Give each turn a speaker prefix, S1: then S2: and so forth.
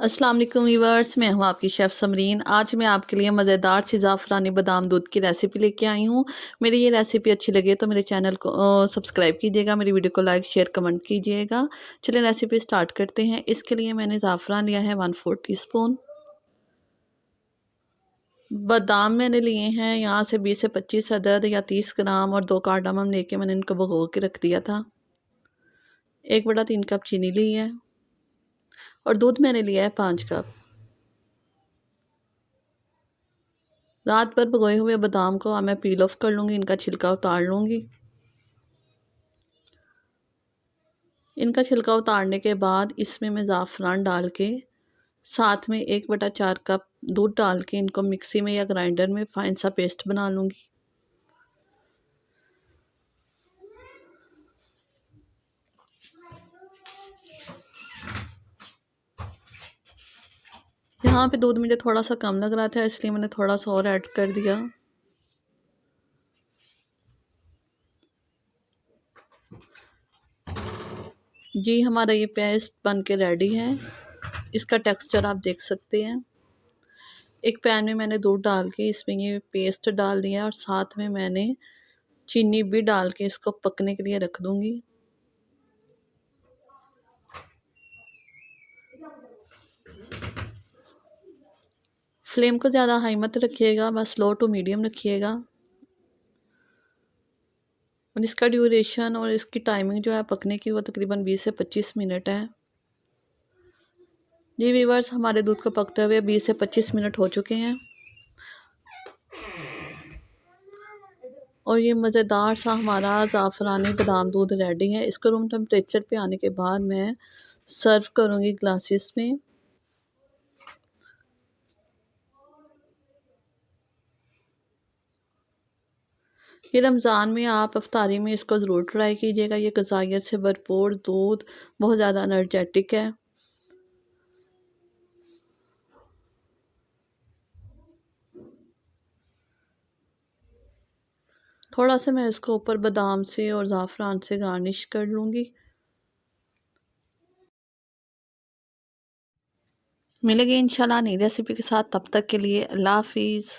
S1: अस्सलाम वालेकुम वीवर्स, मैं हूं आपकी शेफ़ समरीन। आज मैं आपके लिए मज़ेदार सी ज़ाफ़रानी बादाम दूध की रेसिपी लेके आई हूं। मेरी ये रेसिपी अच्छी लगे तो मेरे चैनल को सब्सक्राइब कीजिएगा, मेरी वीडियो को लाइक शेयर कमेंट कीजिएगा। चलिए रेसिपी स्टार्ट करते हैं। इसके लिए मैंने ज़ाफ़रान लिया है 1/4 टीस्पून। बादाम मैंने लिए हैं यहाँ से 20 से 25 अदद या 30 ग्राम, और 2 कार्डामम लेके मैंने इनको भिगो के रख दिया था। 1 बटा 3 कप चीनी ली है और दूध मैंने लिया है 5 कप। रात भर भिगोए हुए बादाम को मैं पील ऑफ कर लूँगी, इनका छिलका उतार लूँगी। इनका छिलका उतारने के बाद इसमें मैं ज़ाफ़रान डाल के साथ में 1 बटा 4 कप दूध डाल के इनको मिक्सी में या ग्राइंडर में फ़ाइन सा पेस्ट बना लूँगी। यहाँ पे दूध मुझे थोड़ा सा कम लग रहा था, इसलिए मैंने थोड़ा सा और ऐड कर दिया। जी हमारा ये पेस्ट बन के रेडी है। इसका टेक्सचर आप देख सकते हैं। एक पैन में मैंने दूध डाल के इसमें ये पेस्ट डाल दिया और साथ में मैंने चीनी भी डाल के इसको पकने के लिए रख दूँगी। फ्लेम को ज़्यादा हाई मत रखिएगा, बस स्लो टू मीडियम रखिएगा। और इसका ड्यूरेशन और इसकी टाइमिंग जो है पकने की वो तकरीबन 20 से 25 मिनट है। जी व्यूअर्स, हमारे दूध को पकते हुए 20 से 25 मिनट हो चुके हैं और ये मज़ेदार सा हमारा ज़ाफ़रानी बादाम दूध रेडी है। इसको रूम टेम्परेचर पे आने के बाद मैं सर्व करूँगी ग्लासेस में। ये रमज़ान में आप इफ्तारी में इसको ज़रूर ट्राई कीजिएगा। ये ग़िज़ाइयत से भरपूर दूध बहुत ज़्यादा एनर्जेटिक है। थोड़ा सा मैं इसको ऊपर बादाम से और ज़ाफ़रान से गार्निश कर लूँगी। मिलेंगे इंशाल्लाह नई रेसिपी के साथ, तब तक के लिए अल्लाह हाफ़िज़।